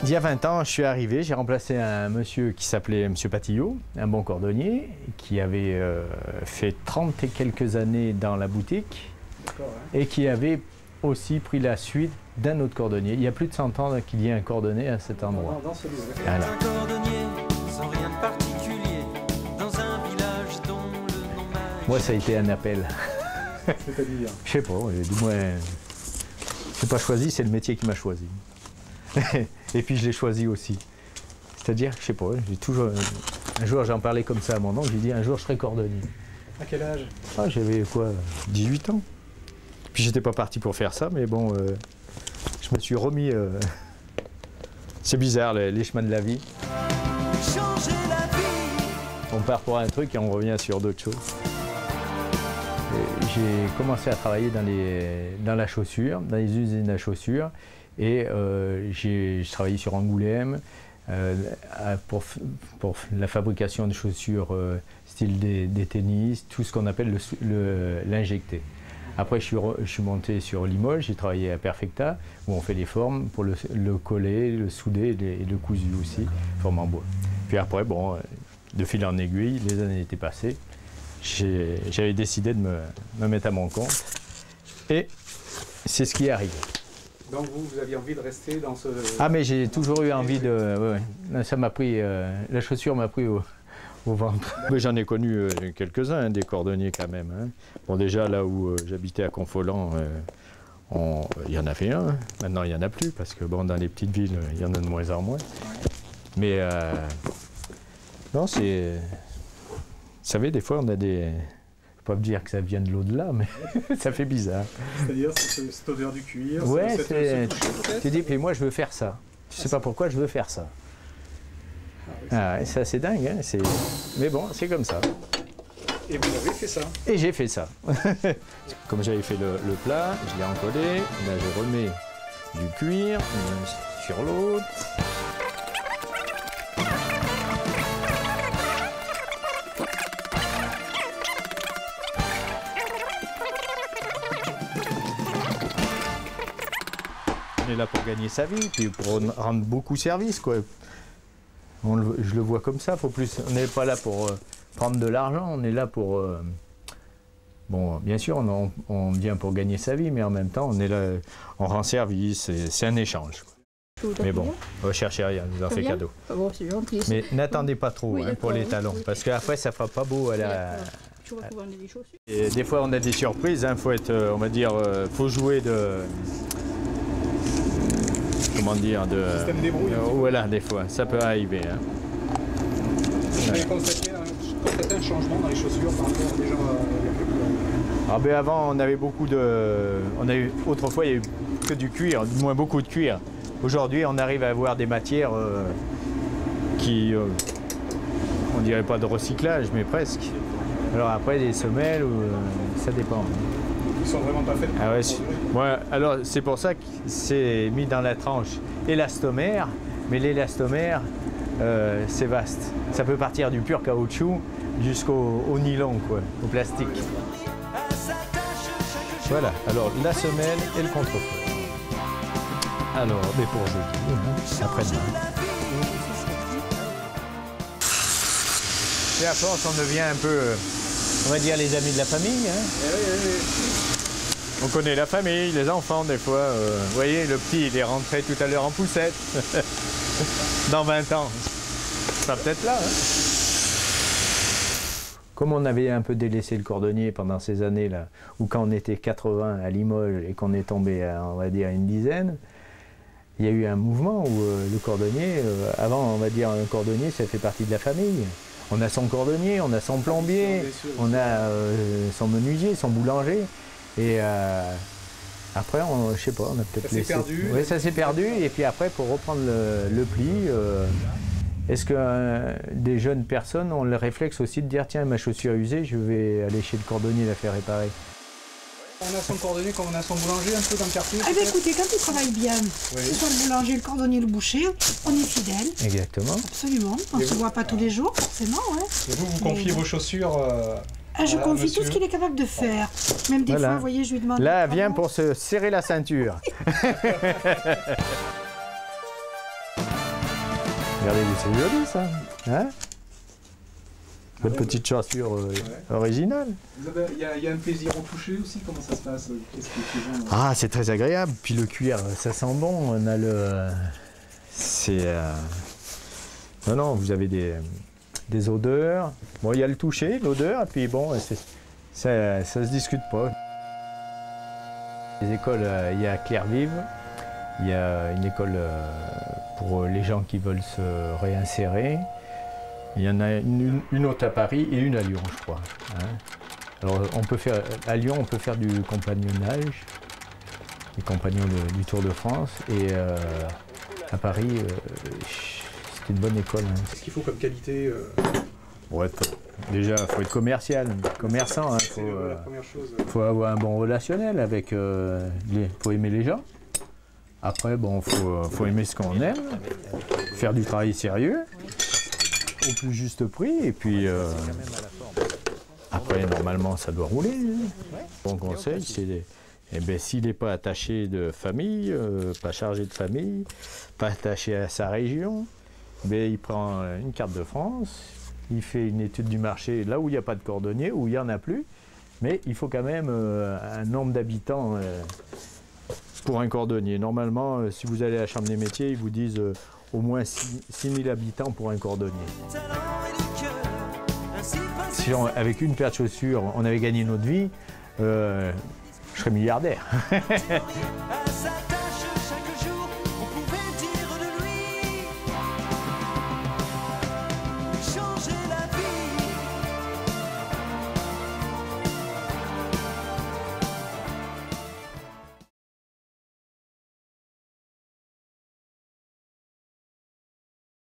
Il y a 20 ans, je suis arrivé, j'ai remplacé un monsieur qui s'appelait Monsieur Patillot, un bon cordonnier, qui avait fait 30 et quelques années dans la boutique et qui avait aussi pris la suite d'un autre cordonnier. Il y a plus de 100 ans qu'il y a un cordonnier à cet endroit. Voilà. Un cordonnier sans rien de particulier dans un village dont le nom m'a... Moi, ça a été un appel. C'est-à-dire? Je sais pas, du moins, c'est pas choisi, c'est le métier qui m'a choisi. Et puis je l'ai choisi aussi. C'est-à-dire, je sais pas, j'ai toujours... Un jour, j'en parlais comme ça à mon oncle, j'ai dit un jour je serai cordonnier. À quel âge? Ah, j'avais quoi, 18 ans. Puis j'étais pas parti pour faire ça, mais bon, je me suis remis... C'est bizarre, les chemins de la vie. Changer la vie. On part pour un truc et on revient sur d'autres choses. J'ai commencé à travailler dans la chaussure, dans les usines à chaussures. Et j'ai travaillé sur Angoulême pour la fabrication de chaussures style des tennis, tout ce qu'on appelle l'injecté. Après, je suis monté sur Limoges, j'ai travaillé à Perfecta, où on fait les formes pour le coller, le souder et le cousu aussi, forme en bois. Puis après, bon, de fil en aiguille, les années étaient passées, j'avais décidé de me mettre à mon compte. Et c'est ce qui est arrivé. Donc vous aviez envie de rester dans ce... Ah mais j'ai toujours eu envie de... Ouais. Ça m'a pris... la chaussure m'a pris au ventre. Mais j'en ai connu quelques-uns, des cordonniers quand même. Hein. Bon déjà là où j'habitais à Confolens, il y en avait un. Maintenant il n'y en a plus parce que bon, dans les petites villes, il y en a de moins en moins. Mais non, c'est... Vous savez, des fois on a des... Je ne peux pas dire que ça vient de l'au-delà, mais ça fait bizarre. C'est-à-dire cette odeur du cuir. Ouais, tu dis, puis moi je veux faire ça. Je ne sais pas pourquoi je veux faire ça. Ah, c'est assez dingue, hein, mais bon, c'est comme ça. Et vous avez fait ça? Et j'ai fait ça. Comme j'avais fait le plat, je l'ai encollé, là je remets du cuir sur l'autre. On est là pour gagner sa vie, puis pour rendre beaucoup service, quoi. Je le vois comme ça, on n'est pas là pour prendre de l'argent, on est là pour... Bon, bien sûr, on vient pour gagner sa vie, mais en même temps, on est là, on rend service, c'est un échange. Mais bon, on ne cherchez rien, je vous en fais cadeau. Bon, c'est gentil. Mais n'attendez pas trop Oui, pour les talons, parce qu'après, ça ne fera pas beau à la... Et des fois, on a des surprises, hein, faut être, on va dire, faut jouer de... Comment dire, de... Système débrouille. Voilà, des fois, ça peut arriver. Hein. Vous avez constaté un changement dans les chaussures par rapport déjà il y a quelques années? Ah ben avant, on avait beaucoup de... Autrefois, il y avait que du cuir, du moins beaucoup de cuir. Aujourd'hui, on arrive à avoir des matières qui... on dirait pas de recyclage, mais presque. Alors après, des semelles, ça dépend. Ils sont vraiment pas faits. Ah ouais, alors c'est pour ça que c'est mis dans la tranche élastomère, mais l'élastomère, c'est vaste. Ça peut partir du pur caoutchouc jusqu'au nylon, quoi, au plastique. Voilà, alors la semelle et le contre-feu. Alors, mais pour jeudi, après-demain. Et à force, on devient un peu, on va dire, les amis de la famille. Hein. On connaît la famille, les enfants, des fois. Vous voyez, le petit, il est rentré tout à l'heure en poussette. Dans 20 ans. Ça sera peut-être là. Hein. Comme on avait un peu délaissé le cordonnier pendant ces années-là, ou quand on était 80 à Limoges et qu'on est tombé à, on va dire, une dizaine, il y a eu un mouvement où le cordonnier, avant, on va dire, un cordonnier, ça fait partie de la famille. On a son cordonnier, on a son plombier, on a son menuisier, son boulanger. Et après, je sais pas, on a peut-être laissé... Ça s'est perdu. Oui, ça s'est perdu. Et puis après, pour reprendre le pli, est-ce que des jeunes personnes ont le réflexe aussi de dire, tiens, ma chaussure est usée, je vais aller chez le cordonnier la faire réparer? On a son cordonnier comme on a son boulanger un peu dans le quartier. Eh bien écoutez, quand il travaille bien, que ce soit le boulanger, le cordonnier, le boucher, on est fidèle. Exactement. Absolument. On ne se voit pas tous les jours, forcément. Ouais. Et vous confiez vos chaussures je confie tout ce qu'il est capable de faire. Même des fois, vous voyez, je lui demande... Là, viens pour se serrer la ceinture. Regardez-vous, c'est joli ça. Hein? Bonne petite chaussure originale. Il y a un plaisir au toucher aussi, comment ça se passe? Qu'est-ce qui est plaisant? Ah, c'est très agréable. Puis le cuir, ça sent bon. On a le. C'est. Non, non, vous avez des odeurs. Bon, il y a le toucher, l'odeur, et puis bon, ça se discute pas. Les écoles, il y a Clairvive, il y a une école pour les gens qui veulent se réinsérer. Il y en a une autre à Paris et une à Lyon, je crois. Hein. Alors, à Lyon, on peut faire du compagnonnage, les compagnons du Tour de France, et à Paris, c'est une bonne école. Hein. Qu'est-ce qu'il faut comme qualité Ouais, déjà, il faut être commerçant. Il faut avoir un bon relationnel avec. Faut aimer les gens. Après, bon, faut aimer ce qu'on aime, faire du travail sérieux, au plus juste prix, et puis. Après, normalement, ça doit rouler. Hein. Bon conseil, c'est. Eh bien, s'il n'est pas attaché de famille, pas chargé de famille, pas attaché à sa région, ben, il prend une carte de France, il fait une étude du marché là où il n'y a pas de cordonnier, où il n'y en a plus, mais il faut quand même un nombre d'habitants pour un cordonnier. Normalement, si vous allez à la Chambre des métiers, ils vous disent au moins 6 000 habitants pour un cordonnier. Si avec une paire de chaussures, on avait gagné notre vie, je serais milliardaire.